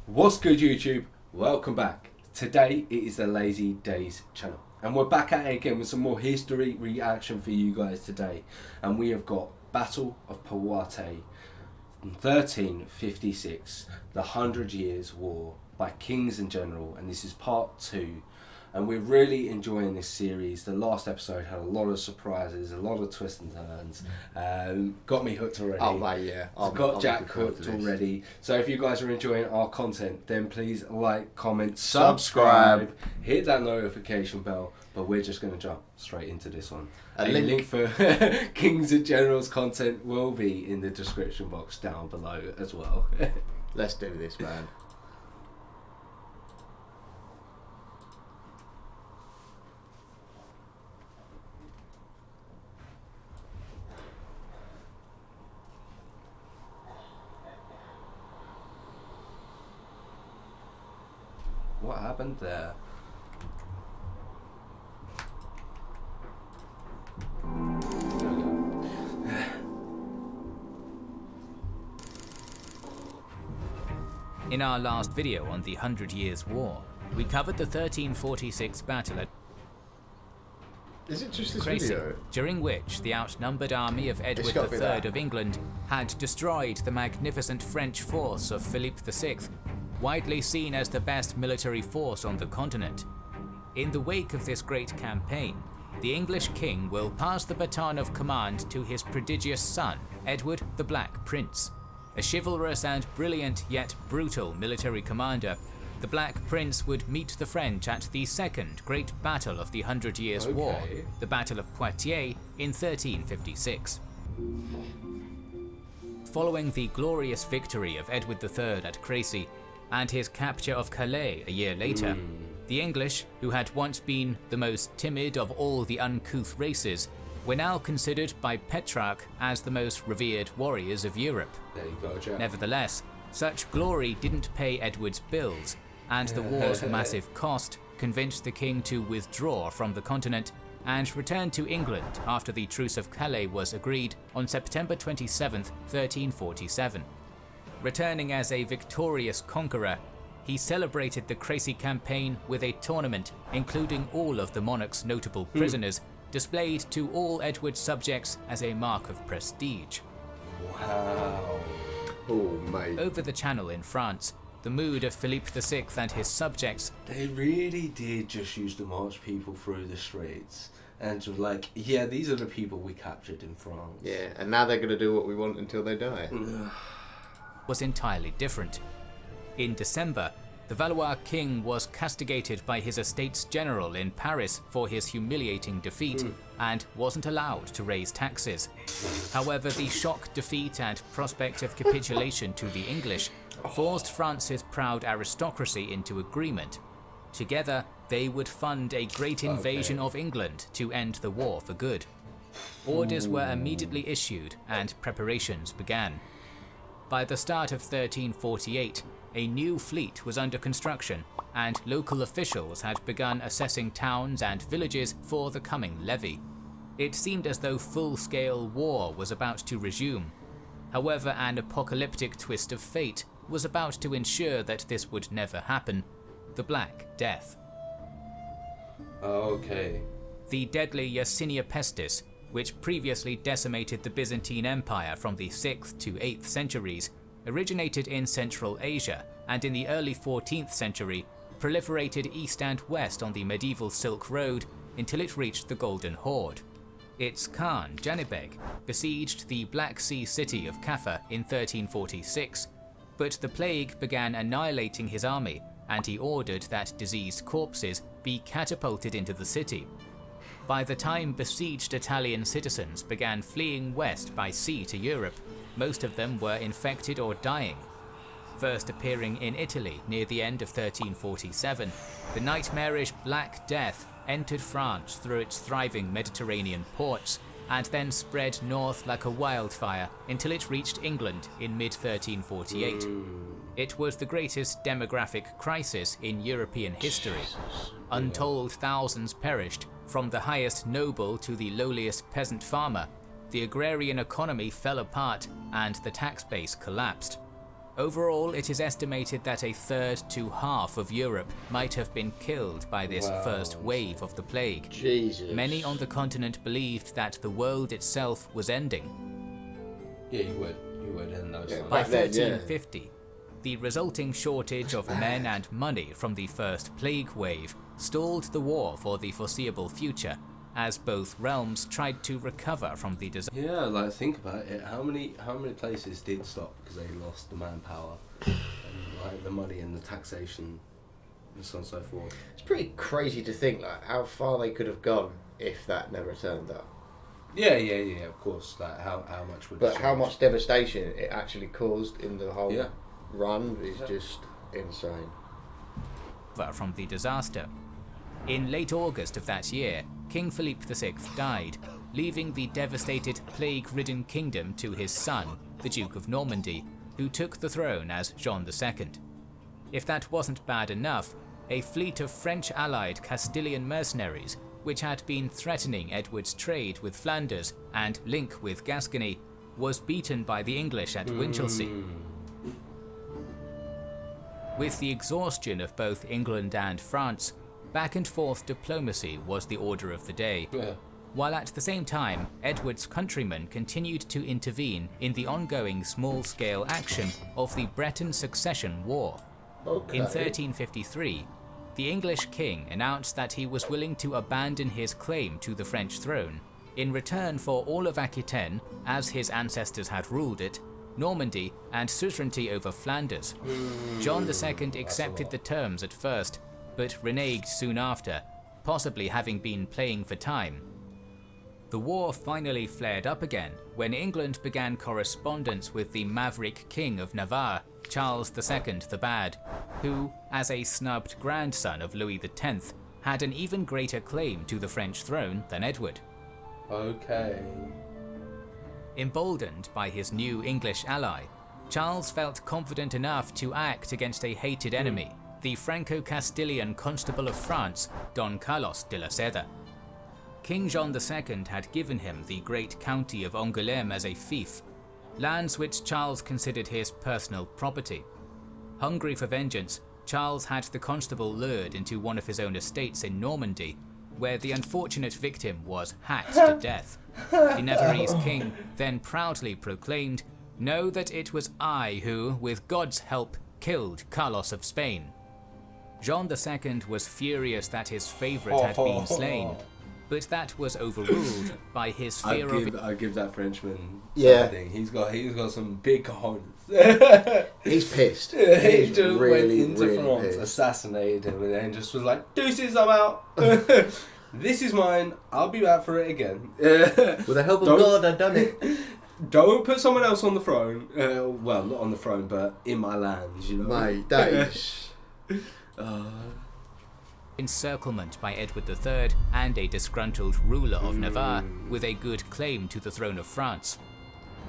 What's good, YouTube? Welcome back. Today it is the LazyDaze channel, and we're back at it again with some more history reaction for you guys today. And we have got Battle of Poitiers, 1356, the 100 Years' War by Kings in General, and this is part 2. And we're really enjoying this series. The last episode had a lot of surprises, a lot of twists and turns. Got me hooked already. Oh, mate, yeah. Got Jack hooked already. So if you guys are enjoying our content, then please like, comment, subscribe, hit that notification bell. But we're just going to jump straight into this one. A link for Kings and General's content will be in the description box down below as well. Let's do this, man. What happened there? In our last video on the 100 Years' War, we covered the 1346 battle at Is it just this Crecy, video? during which the outnumbered army of Edward III of England had destroyed the magnificent French force of Philippe VI, widely seen as the best military force on the continent. In the wake of this great campaign, the English king will pass the baton of command to his prodigious son, Edward the Black Prince. A chivalrous and brilliant yet brutal military commander, the Black Prince would meet the French at the second great battle of the 100 Years' War, the Battle of Poitiers in 1356. Following the glorious victory of Edward III at Crecy and his capture of Calais a year later, the English, who had once been the most timid of all the uncouth races, were now considered by Petrarch as the most revered warriors of Europe. There you go, Jack. Nevertheless, such glory didn't pay Edward's bills, and the war's massive cost convinced the king to withdraw from the continent and return to England after the Truce of Calais was agreed on September 27, 1347. Returning as a victorious conqueror, he celebrated the Crecy campaign with a tournament including all of the monarch's notable prisoners, displayed to all Edward's subjects as a mark of prestige. Wow. Oh, mate. Over the Channel in France, the mood of Philippe VI and his subjects. They really did just used to march people through the streets and just like, yeah, these are the people we captured in France. Yeah, and now they're going to do what we want until they die. Was entirely different. In December, the Valois king was castigated by his Estates General in Paris for his humiliating defeat and wasn't allowed to raise taxes. However, the shock defeat and prospect of capitulation to the English forced France's proud aristocracy into agreement. Together, they would fund a great invasion of England to end the war for good. Orders were immediately issued and preparations began. By the start of 1348, a new fleet was under construction, and local officials had begun assessing towns and villages for the coming levy. It seemed as though full-scale war was about to resume. However, an apocalyptic twist of fate was about to ensure that this would never happen: the Black Death. Okay. The deadly Yersinia pestis, which previously decimated the Byzantine Empire from the 6th to 8th centuries, originated in Central Asia and in the early 14th century proliferated east and west on the medieval Silk Road until it reached the Golden Horde. Its Khan, Janibeg, besieged the Black Sea city of Kaffa in 1346, but the plague began annihilating his army and he ordered that diseased corpses be catapulted into the city. By the time besieged Italian citizens began fleeing west by sea to Europe, most of them were infected or dying. First appearing in Italy near the end of 1347, the nightmarish Black Death entered France through its thriving Mediterranean ports and then spread north like a wildfire until it reached England in mid-1348. It was the greatest demographic crisis in European history. Untold thousands perished, from the highest noble to the lowliest peasant farmer. The agrarian economy fell apart and the tax base collapsed. Overall, it is estimated that a third to half of Europe might have been killed by this first wave of the plague. Jesus. Many on the continent believed that the world itself was ending. Yeah, you would in those times. By 1350, the resulting shortage of men and money from the first plague wave stalled the war for the foreseeable future, as both realms tried to recover from the disaster. Yeah, like think about it. How many places did stop because they lost the manpower and like the money and the taxation and so on and so forth? It's pretty crazy to think like how far they could have gone if that never turned up. Yeah, of course. Like how much would? But how much devastation it actually caused in the whole run is just insane. From the disaster. In late August of that year, King Philippe VI died, leaving the devastated plague-ridden kingdom to his son, the Duke of Normandy, who took the throne as Jean II. If that wasn't bad enough, a fleet of French-allied Castilian mercenaries, which had been threatening Edward's trade with Flanders and link with Gascony, was beaten by the English at Winchelsea. With the exhaustion of both England and France, back-and-forth diplomacy was the order of the day, while at the same time Edward's countrymen continued to intervene in the ongoing small-scale action of the Breton Succession War. In 1353, the English king announced that he was willing to abandon his claim to the French throne in return for all of Aquitaine, as his ancestors had ruled it, Normandy, and suzerainty over Flanders. John II accepted the terms at first, but reneged soon after, possibly having been playing for time. The war finally flared up again when England began correspondence with the maverick King of Navarre, Charles II the Bad, who, as a snubbed grandson of Louis X, had an even greater claim to the French throne than Edward. Okay. Emboldened by his new English ally, Charles felt confident enough to act against a hated enemy, the Franco-Castilian Constable of France, Don Carlos de la Cerda. King John II had given him the great county of Angoulême as a fief, lands which Charles considered his personal property. Hungry for vengeance, Charles had the constable lured into one of his own estates in Normandy, where the unfortunate victim was hacked to death. The Navarrese king then proudly proclaimed, "Know that it was I who, with God's help, killed Carlos of Spain." Jean II was furious that his favourite had been slain, but that was overruled by his fear of... I give that Frenchman something. He's got some big cojones. He's pissed. He just really, went into France, pissed. Assassinated him, and then just was like, "Deuces, I'm out. This is mine. I'll be back for it again." With the help of God, I've done it. Don't put someone else on the throne. Well, not on the throne, but in my lands, you know. Mate, that is... Encirclement by Edward III and a disgruntled ruler of Navarre with a good claim to the throne of France.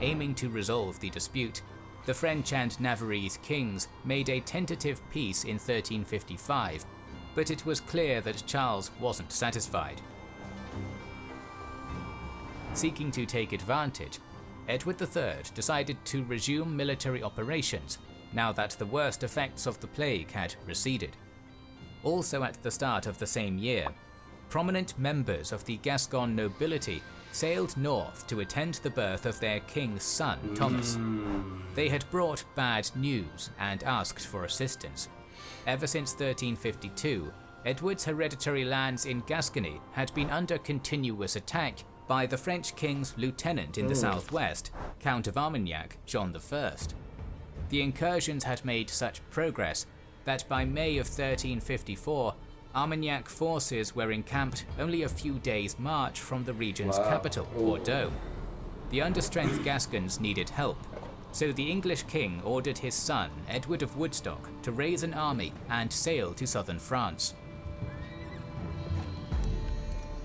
Aiming to resolve the dispute, the French and Navarrese kings made a tentative peace in 1355, but it was clear that Charles wasn't satisfied. Seeking to take advantage, Edward III decided to resume military operations now that the worst effects of the plague had receded. Also at the start of the same year, prominent members of the Gascon nobility sailed north to attend the birth of their king's son, Thomas. They had brought bad news and asked for assistance. Ever since 1352, Edward's hereditary lands in Gascony had been under continuous attack by the French king's lieutenant in the southwest, Count of Armagnac, Jean I. The incursions had made such progress that by May of 1354, Armagnac forces were encamped only a few days' march from the region's capital, Bordeaux. The understrength Gascons needed help, so the English king ordered his son, Edward of Woodstock, to raise an army and sail to southern France.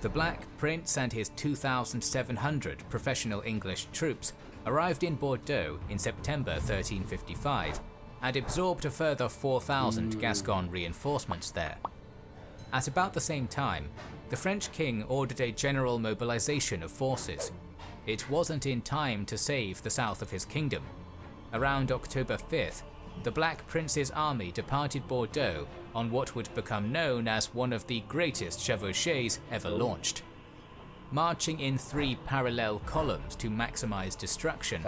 The Black Prince and his 2,700 professional English troops arrived in Bordeaux in September 1355 and absorbed a further 4,000 Gascon reinforcements there. At about the same time, the French king ordered a general mobilization of forces. It wasn't in time to save the south of his kingdom. Around October 5th, the Black Prince's army departed Bordeaux on what would become known as one of the greatest chevauchées ever launched. Marching in 3 parallel columns to maximize destruction,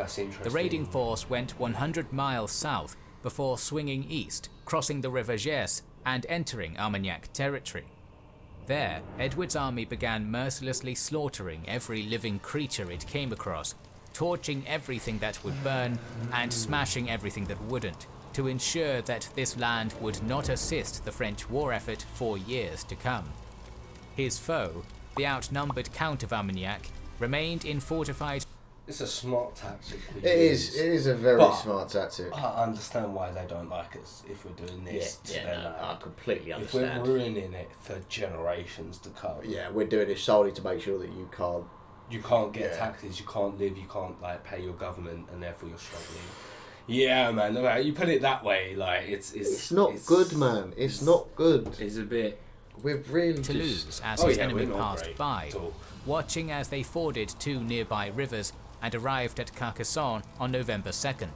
the raiding force went 100 miles south before swinging east, crossing the River Gers and entering Armagnac territory. There, Edward's army began mercilessly slaughtering every living creature it came across, torching everything that would burn and smashing everything that wouldn't, to ensure that this land would not assist the French war effort for years to come. His foe, the outnumbered Count of Armagnac, remained in fortified... It's a smart tactic. It is a very smart tactic. I understand why they don't like us if we're doing this. I completely understand. If we're ruining it for generations to come. Yeah, we're doing it solely to make sure that you can't get taxes, you can't live, you can't like pay your government, and therefore you're struggling. Yeah, man. Like, you put it that way, like it's not good, man. It's not good. It's a bit. We're really Toulouse, as his enemy passed by, watching as they forded 2 nearby rivers and arrived at Carcassonne on November 2nd.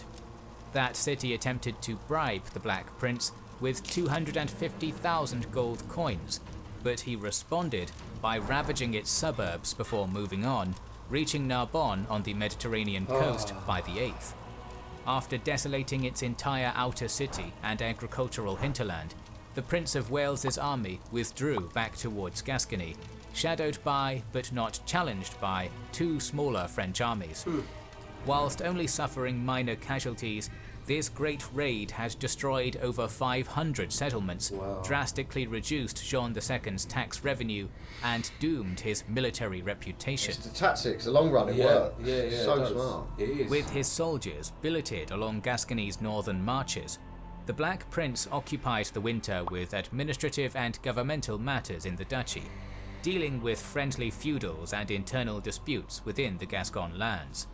That city attempted to bribe the Black Prince with 250,000 gold coins, but he responded by ravaging its suburbs before moving on, reaching Narbonne on the Mediterranean coast by the 8th. After desolating its entire outer city and agricultural hinterland, the Prince of Wales's army withdrew back towards Gascony, shadowed by, but not challenged by, 2 smaller French armies. Whilst only suffering minor casualties, this great raid had destroyed over 500 settlements, drastically reduced Jean II's tax revenue, and doomed his military reputation. It's the tactics, the long run, it worked. Yeah, so smart. It is. With his soldiers billeted along Gascony's northern marches, the Black Prince occupied the winter with administrative and governmental matters in the duchy, dealing with friendly feudals and internal disputes within the Gascon lands.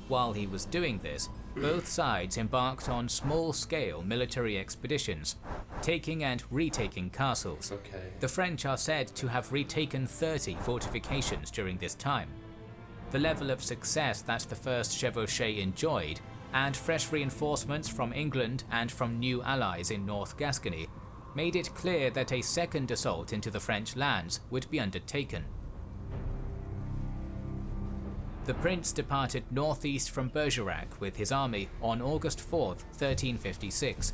While he was doing this, both sides embarked on small-scale military expeditions, taking and retaking castles. The French are said to have retaken 30 fortifications during this time. The level of success that the first chevauchée enjoyed, and fresh reinforcements from England and from new allies in North Gascony, made it clear that a second assault into the French lands would be undertaken. The prince departed northeast from Bergerac with his army on August 4th, 1356,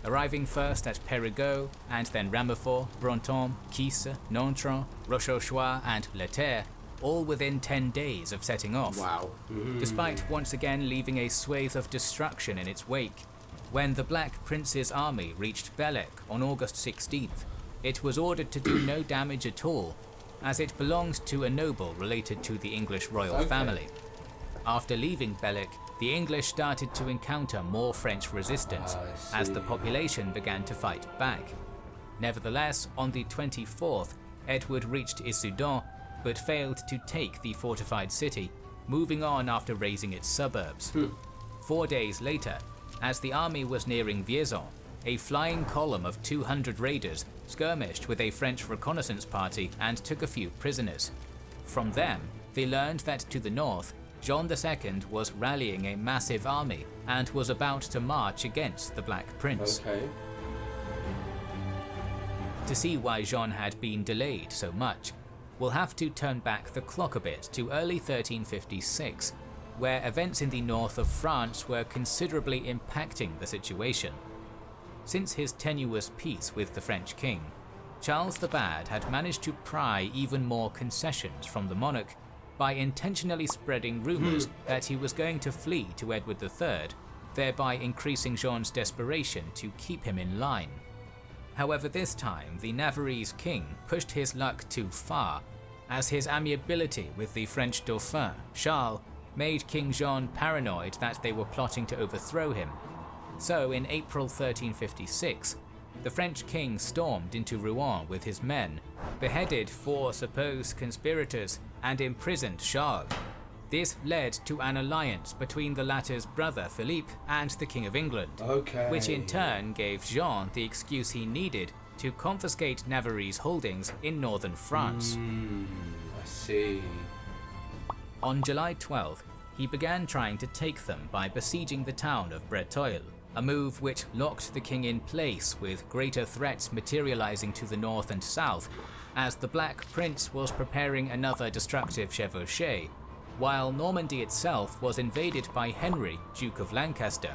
arriving first at Périgueux and then Ramefort, Brantôme, Quisse, Nontron, Rochechouart and Le Terre, all within 10 days of setting off. Despite once again leaving a swathe of destruction in its wake. When the Black Prince's army reached Bellec on August 16th, it was ordered to do no damage at all, as it belonged to a noble related to the English royal family. After leaving Bellec, the English started to encounter more French resistance as the population began to fight back. Nevertheless, on the 24th, Edward reached Issoudun, but failed to take the fortified city, moving on after razing its suburbs. 4 days later, as the army was nearing Vierzon, a flying column of 200 raiders skirmished with a French reconnaissance party and took a few prisoners. From them, they learned that to the north, Jean II was rallying a massive army and was about to march against the Black Prince. To see why Jean had been delayed so much, we'll have to turn back the clock a bit to early 1356, where events in the north of France were considerably impacting the situation. Since his tenuous peace with the French king, Charles the Bad had managed to pry even more concessions from the monarch by intentionally spreading rumours that he was going to flee to Edward III, thereby increasing Jean's desperation to keep him in line. However, this time the Navarrese king pushed his luck too far, as his amiability with the French Dauphin, Charles, made King Jean paranoid that they were plotting to overthrow him. So in April 1356, the French king stormed into Rouen with his men, beheaded 4 supposed conspirators, and imprisoned Charles. This led to an alliance between the latter's brother Philippe and the King of England, which in turn gave Jean the excuse he needed to confiscate Navarrese's holdings in northern France. I see. On July 12th, he began trying to take them by besieging the town of Breteuil, a move which locked the king in place, with greater threats materializing to the north and south, as the Black Prince was preparing another destructive chevauchée, while Normandy itself was invaded by Henry, Duke of Lancaster.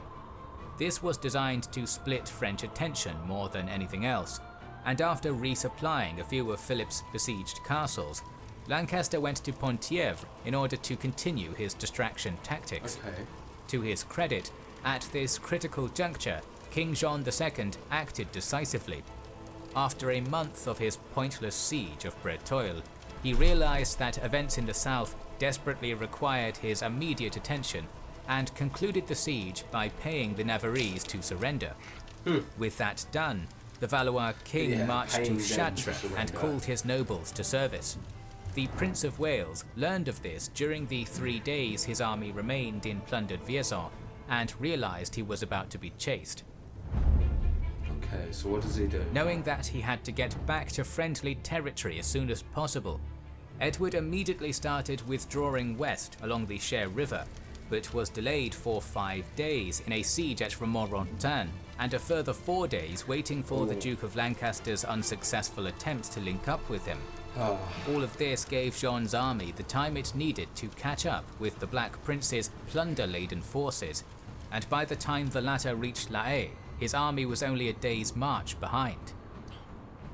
This was designed to split French attention more than anything else, and after resupplying a few of Philip's besieged castles, Lancaster went to Poitiers in order to continue his distraction tactics. Okay. To his credit, at this critical juncture, King Jean II acted decisively. After a month of his pointless siege of Breteuil, he realized that events in the south desperately required his immediate attention, and concluded the siege by paying the Navarrese to surrender. With that done, the Valois king marched to Chartres and called his nobles to service. The Prince of Wales learned of this during the 3 days his army remained in plundered Vierzon, and realized he was about to be chased. Okay, so what does he do? Knowing that he had to get back to friendly territory as soon as possible, Edward immediately started withdrawing west along the Cher River, but was delayed for 5 days in a siege at Romorantin, and a further 4 days waiting for the Duke of Lancaster's unsuccessful attempts to link up with him. All of this gave Jean's army the time it needed to catch up with the Black Prince's plunder-laden forces, and by the time the latter reached La Haye, his army was only a day's march behind.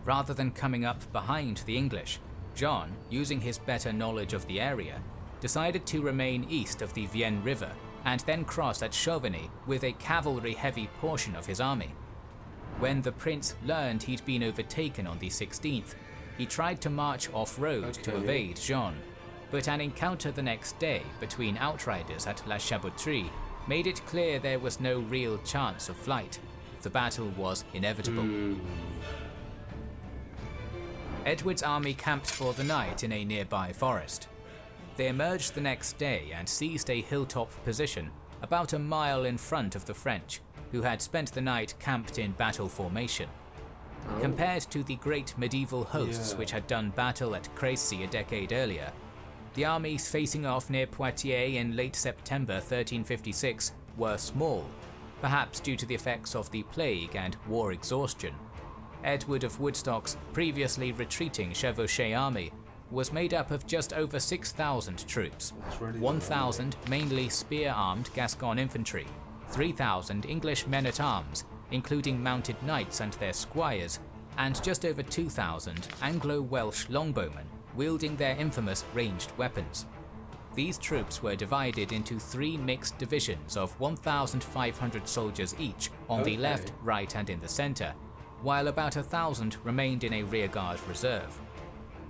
Rather than coming up behind the English, Jean, using his better knowledge of the area, decided to remain east of the Vienne River and then cross at Chauvigny with a cavalry-heavy portion of his army. When the prince learned he'd been overtaken on the 16th, he tried to march off-road to evade Jean, but an encounter the next day between outriders at La Chaboterie made it clear there was no real chance of flight. The battle was inevitable. Edward's army camped for the night in a nearby forest. They emerged the next day and seized a hilltop position about a mile in front of the French, who had spent the night camped in battle formation. Compared to the great medieval hosts which had done battle at Crecy a decade earlier, the armies facing off near Poitiers in late September 1356 were small, perhaps due to the effects of the plague and war exhaustion. Edward of Woodstock's previously retreating chevauchée army was made up of just over 6,000 troops, 1,000 mainly spear-armed Gascon infantry, 3,000 English men-at-arms, including mounted knights and their squires, and just over 2,000 Anglo-Welsh longbowmen wielding their infamous ranged weapons. These troops were divided into 3 mixed divisions of 1,500 soldiers each on the left, right and in the centre, while about 1,000 remained in a rearguard reserve.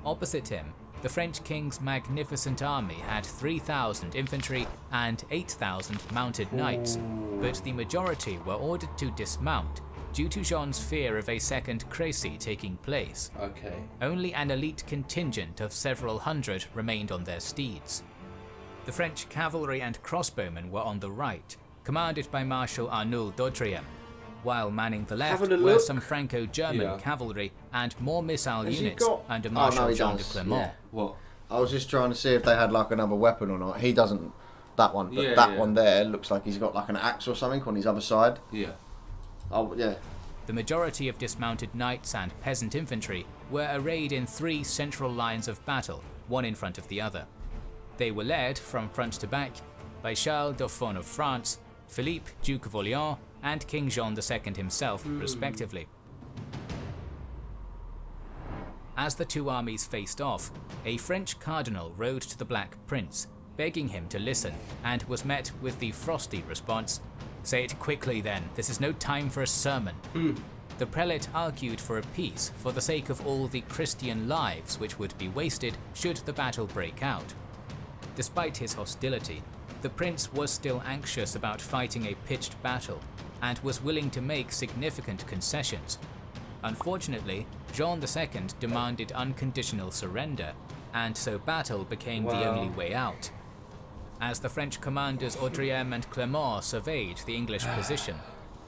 Opposite him, the French king's magnificent army had 3,000 infantry and 8,000 mounted knights, but the majority were ordered to dismount due to Jean's fear of a second Crecy taking place. Only an elite contingent of several hundred remained on their steeds. The French cavalry and crossbowmen were on the right, commanded by Marshal Arnoul d'Audriem, while manning the left were some Franco-German cavalry and more missile units under Marshal Jean de Clermont. What? I was just trying to see if they had like another weapon or not. He doesn't, that one, but that one there looks like he's got like an axe or something on his other side. The majority of dismounted knights and peasant infantry were arrayed in 3 central lines of battle, one in front of the other. They were led, from front to back, by Charles Dauphin of France, Philippe, Duke of Orléans, and King Jean II himself, respectively. As the 2 armies faced off, a French cardinal rode to the Black Prince, begging him to listen, and was met with the frosty response, "Say it quickly then, this is no time for a sermon." The prelate argued for a peace for the sake of all the Christian lives which would be wasted should the battle break out. Despite his hostility, the prince was still anxious about fighting a pitched battle, and was willing to make significant concessions. Unfortunately, Jean II demanded unconditional surrender, and so battle became the only way out. As the French commanders Audriem and Clermont surveyed the English position,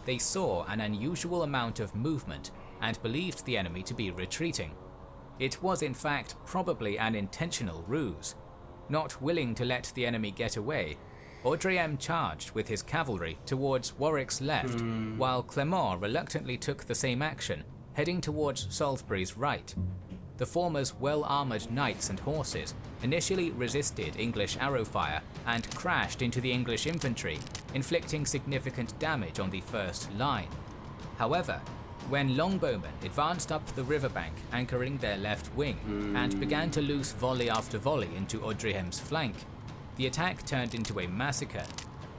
they saw an unusual amount of movement and believed the enemy to be retreating. It was in fact probably an intentional ruse. Not willing to let the enemy get away, Audrième charged with his cavalry towards Warwick's left, while Clermont reluctantly took the same action, heading towards Salisbury's right. The former's well-armoured knights and horses initially resisted English arrow fire and crashed into the English infantry, inflicting significant damage on the first line. However, when longbowmen advanced up the riverbank anchoring their left wing and began to loose volley after volley into Audrième's flank, the attack turned into a massacre.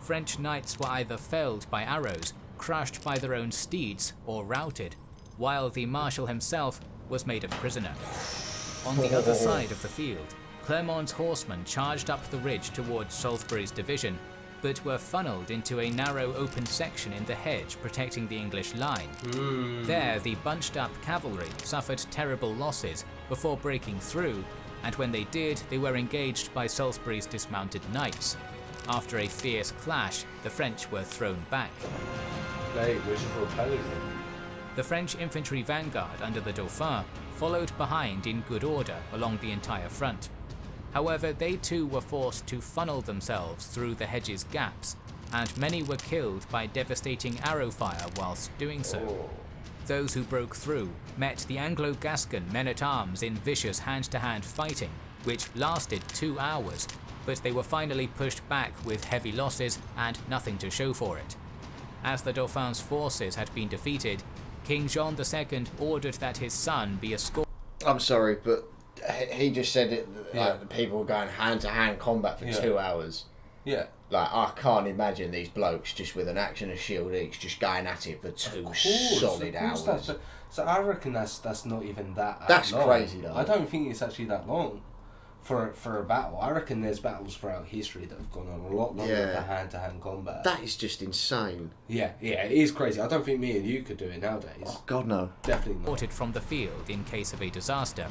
French knights were either felled by arrows, crushed by their own steeds, or routed, while the marshal himself was made a prisoner. On the other side of the field, Clermont's horsemen charged up the ridge towards Salisbury's division, but were funneled into a narrow open section in the hedge protecting the English line. There, the bunched-up cavalry suffered terrible losses before breaking through, and when they did, they were engaged by Salisbury's dismounted knights. After a fierce clash, the French were thrown back. The French infantry vanguard under the Dauphin followed behind in good order along the entire front. However, they too were forced to funnel themselves through the hedge's gaps, and many were killed by devastating arrow fire whilst doing so. Those who broke through met the Anglo-Gascon men-at-arms in vicious hand-to-hand fighting, which lasted 2 hours, but they were finally pushed back with heavy losses and nothing to show for it. As the Dauphin's forces had been defeated, King John II ordered that his son be escorted. I'm sorry, but he just said it. Like, people were going hand-to-hand combat for 2 hours. Yeah. Like, I can't imagine these blokes just with an axe and a shield each just going at it for 2 solid hours. So I reckon that's not even that. That's long. crazy though. I don't think it's actually that long for a battle. I reckon there's battles throughout history that have gone on a lot longer for hand-to-hand combat. That is just insane. Yeah, it is crazy. I don't think me and you could do it nowadays. Oh God, no. Definitely not. Escorted from the field in case of a disaster.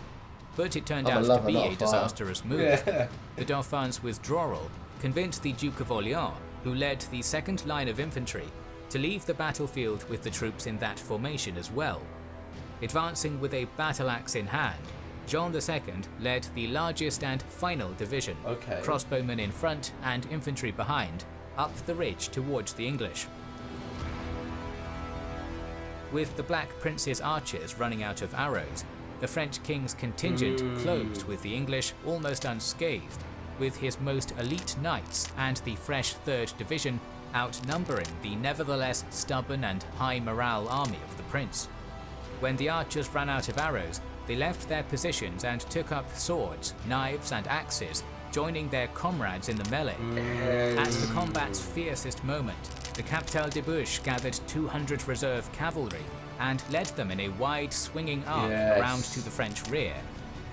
But it turned out to be a disastrous move. Yeah. The Dauphin's withdrawal convinced the Duke of Orleans, who led the second line of infantry, to leave the battlefield with the troops in that formation as well. Advancing with a battle axe in hand, John II led the largest and final division, crossbowmen in front and infantry behind, up the ridge towards the English. With the Black Prince's archers running out of arrows, the French king's contingent closed with the English almost unscathed, with his most elite knights and the fresh 3rd Division outnumbering the nevertheless stubborn and high morale army of the prince. When the archers ran out of arrows, they left their positions and took up swords, knives and axes, joining their comrades in the melee. At the combat's fiercest moment, the Captal de Buch gathered 200 reserve cavalry and led them in a wide swinging arc around to the French rear.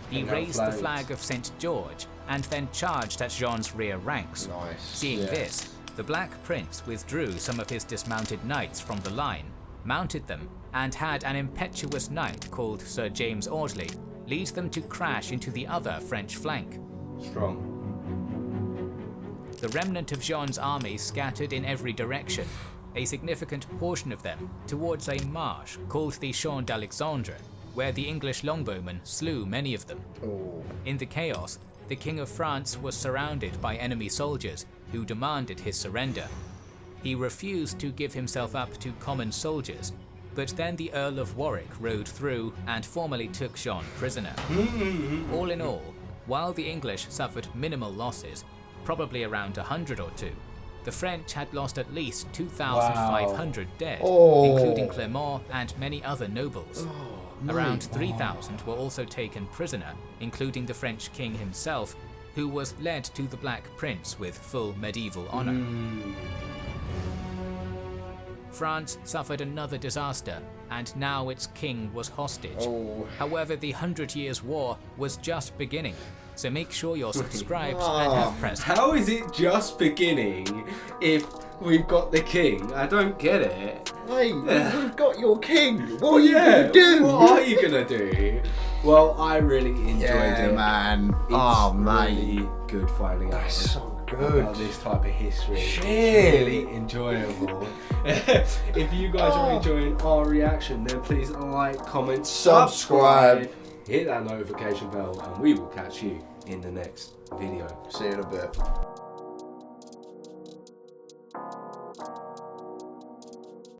He raised the flag of St. George and then charged at Jean's rear ranks. Seeing this, the Black Prince withdrew some of his dismounted knights from the line, mounted them, and had an impetuous knight called Sir James Audley lead them to crash into the other French flank. Strong. The remnant of Jean's army scattered in every direction, a significant portion of them towards a marsh called the Champ d'Alexandre, where the English longbowmen slew many of them. In the chaos, the King of France was surrounded by enemy soldiers who demanded his surrender. He refused to give himself up to common soldiers, but then the Earl of Warwick rode through and formally took Jean prisoner. All in all, while the English suffered minimal losses, probably around 100 or two, the French had lost at least 2,500 dead, including Clermont and many other nobles. Around 3,000 were also taken prisoner, including the French king himself, who was led to the Black Prince with full medieval honor. France suffered another disaster, and now its king was hostage. However, the 100 Years' War was just beginning, so make sure you're subscribed and have pressed. How is it just beginning if we've got the king? I don't get it. Hey, we've got your king. What are you gonna do? What are you gonna do? Well, I really enjoyed it, man. It's really good finding out. So good. About this type of history. It's really enjoyable. If you guys are enjoying our reaction, then please like, comment, subscribe, hit that notification bell, and we will catch you in the next video. See you in a bit.